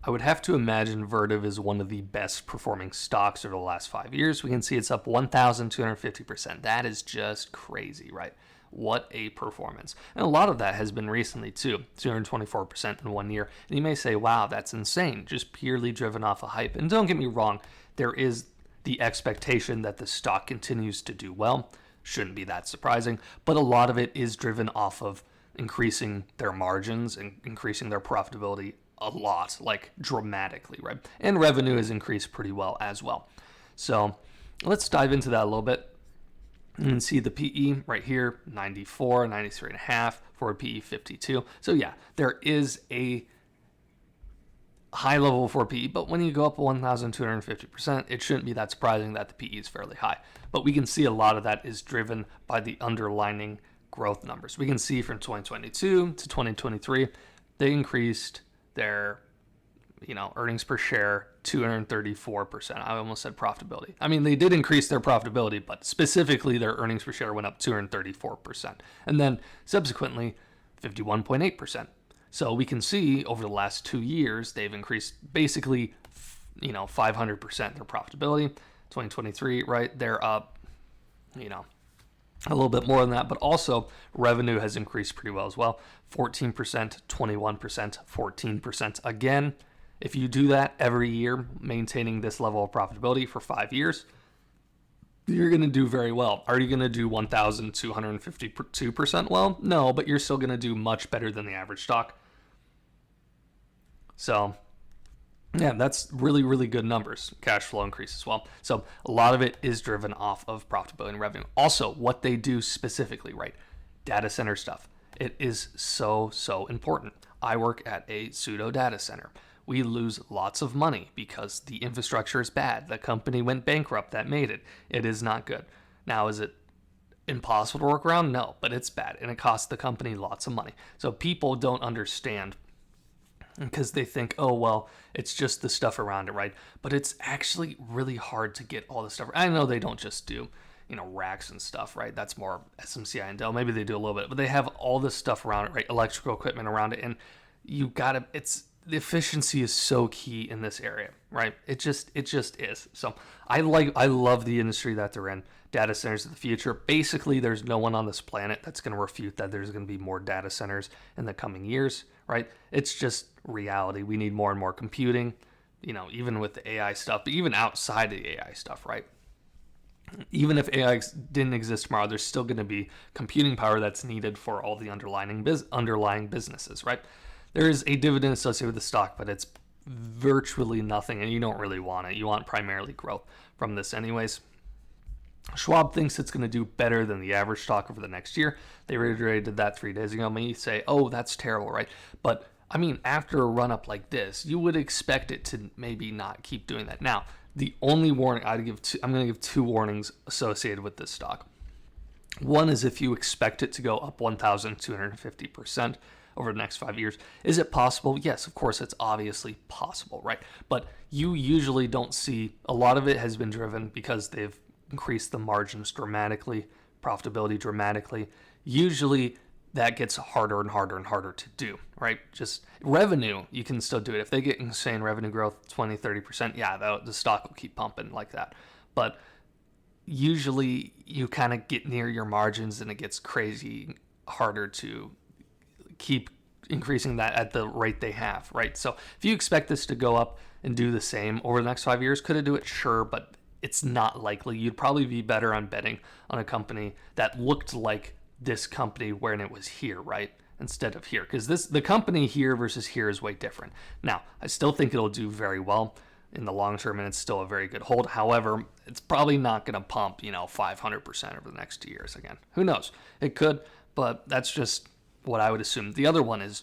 I would have to imagine Vertiv is one of the best performing stocks over the last 5 years. We can see it's up 1,250%. That is just crazy, right? What a performance. And a lot of that has been recently too, 224% in 1 year. And you may say, wow, that's insane, just purely driven off of hype. And don't get me wrong, there is the expectation that the stock continues to do well. Shouldn't be that surprising, but a lot of it is driven off of increasing their margins and increasing their profitability a lot, like dramatically, right? And revenue has increased pretty well as well. So let's dive into that a little bit. You can see the PE right here, 94, 93.5, forward PE 52. So yeah, there is a high level for PE, but when you go up 1,250%, it shouldn't be that surprising that the PE is fairly high. But we can see a lot of that is driven by the underlying growth numbers. We can see from 2022 to 2023, they increased their earnings per share 234%. I almost said profitability. I mean, they did increase their profitability, but specifically their earnings per share went up 234%. And then subsequently 51.8%. So we can see over the last 2 years, they've increased basically 500% their profitability. 2023, right? They're up, a little bit more than that, but also revenue has increased pretty well as well. 14%, 21%, 14%. Again, if you do that every year, maintaining this level of profitability for 5 years, you're going to do very well. Are you going to do 1,252% well? No, but you're still going to do much better than the average stock. So, yeah, that's really, really good numbers. Cash flow increase as well. So a lot of it is driven off of profitability and revenue. Also, what they do specifically, right? Data center stuff. It is so, so important. I work at a pseudo data center. We lose lots of money because the infrastructure is bad. The company went bankrupt that made it. It is not good. Now, is it impossible to work around? No, but it's bad and it costs the company lots of money. So people don't understand because they think, oh, well, it's just the stuff around it, right? But it's actually really hard to get all the stuff. I know they don't just do, racks and stuff, right? That's more SMCI and Dell. Maybe they do a little bit, but they have all this stuff around it, right? Electrical equipment around it. And the efficiency is so key in this area, right? It just is. So I love the industry that they're in. Data centers of the future. Basically, there's no one on this planet that's going to refute that there's going to be more data centers in the coming years, right? It's just reality. We need more and more computing, even with the AI stuff, but even outside of the AI stuff, right? Even if AI didn't exist tomorrow, there's still going to be computing power that's needed for all the underlying businesses, right? There is a dividend associated with the stock, but it's virtually nothing, and you don't really want it. You want primarily growth from this anyways. Schwab thinks it's going to do better than the average stock over the next year. They reiterated that 3 days ago. May say, oh, that's terrible, right? But, I mean, after a run-up like this, you would expect it to maybe not keep doing that. Now, the only warning I'm going to give 2 warnings associated with this stock. One is if you expect it to go up 1,250% over the next 5 years. Is it possible? Yes, of course, it's obviously possible, right? But you usually don't see, a lot of it has been driven because they've increased the margins dramatically, profitability dramatically. Usually that gets harder and harder and harder to do, right? Just revenue, you can still do it. If they get insane revenue growth, 20, 30%, yeah, the stock will keep pumping like that. But usually you kind of get near your margins and it gets crazy harder to keep increasing that at the rate they have, right? So if you expect this to go up and do the same over the next 5 years, could it do it? Sure, but it's not likely. You'd probably be better on betting on a company that looked like this company when it was here, right? Instead of here, because the company here versus here is way different. Now, I still think it'll do very well in the long term, and it's still a very good hold. However, it's probably not going to pump, 500% over the next 2 years again. Who knows? It could, but that's just what I would assume. The other one is,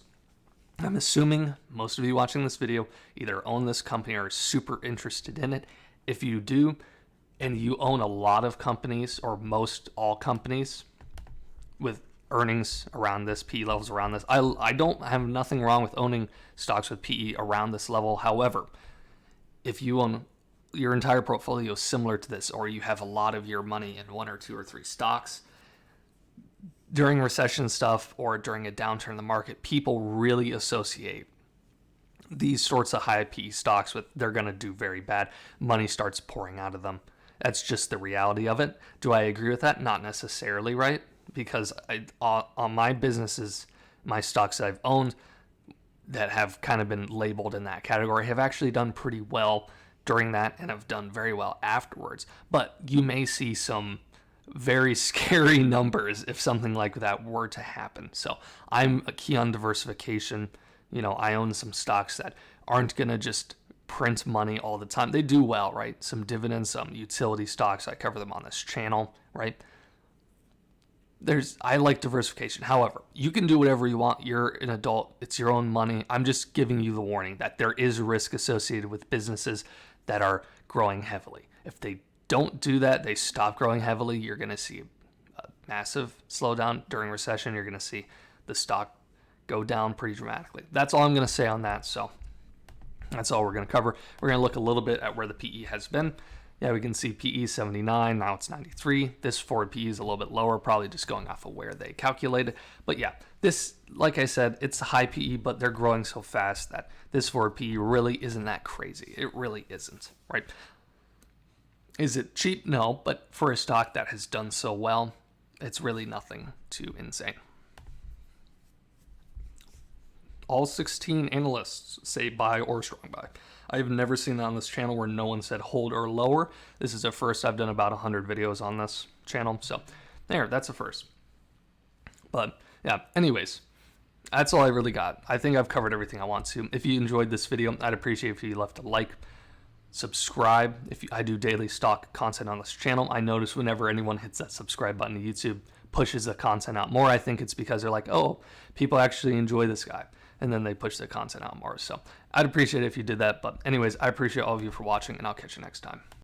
I'm assuming most of you watching this video either own this company or are super interested in it. If you do, and you own a lot of companies or most all companies with earnings around this, PE levels around this, I don't have nothing wrong with owning stocks with PE around this level. However, if you own your entire portfolio similar to this, or you have a lot of your money in 1 or 2 or 3 stocks, during recession stuff or during a downturn in the market, people really associate these sorts of high PE stocks, they're going to do very bad. Money starts pouring out of them. That's just the reality of it. Do I agree with that? Not necessarily, right? Because on my businesses, my stocks that I've owned that have kind of been labeled in that category have actually done pretty well during that and have done very well afterwards. But you may see some very scary numbers if something like that were to happen. So I'm a key on diversification. I own some stocks that aren't going to just print money all the time. They do well, right? Some dividends, some utility stocks. I cover them on this channel, right? I like diversification. However, you can do whatever you want. You're an adult. It's your own money. I'm just giving you the warning that there is risk associated with businesses that are growing heavily. If they don't do that, they stop growing heavily, you're going to see a massive slowdown during recession. You're going to see the stock go down pretty dramatically. That's all I'm going to say on that. So that's all we're going to cover. We're going to look a little bit at where the PE has been. Yeah, we can see PE 79, now it's 93. This forward PE is a little bit lower, probably just going off of where they calculated. But yeah, this, like I said, it's high PE, but they're growing so fast that this forward PE really isn't that crazy. It really isn't, right? Is it cheap? No, but for a stock that has done so well, it's really nothing too insane. All 16 analysts say buy or strong buy. I've never seen that on this channel where no one said hold or lower. This is a first. I've done about 100 videos on this channel. So that's a first. But yeah, anyways, that's all I really got. I think I've covered everything I want to. If you enjoyed this video, I'd appreciate if you left a like, subscribe. I do daily stock content on this channel. I notice whenever anyone hits that subscribe button, YouTube pushes the content out more. I think it's because they're like, oh, people actually enjoy this guy. And then they push the content out more. So I'd appreciate it if you did that. But anyways, I appreciate all of you for watching, and I'll catch you next time.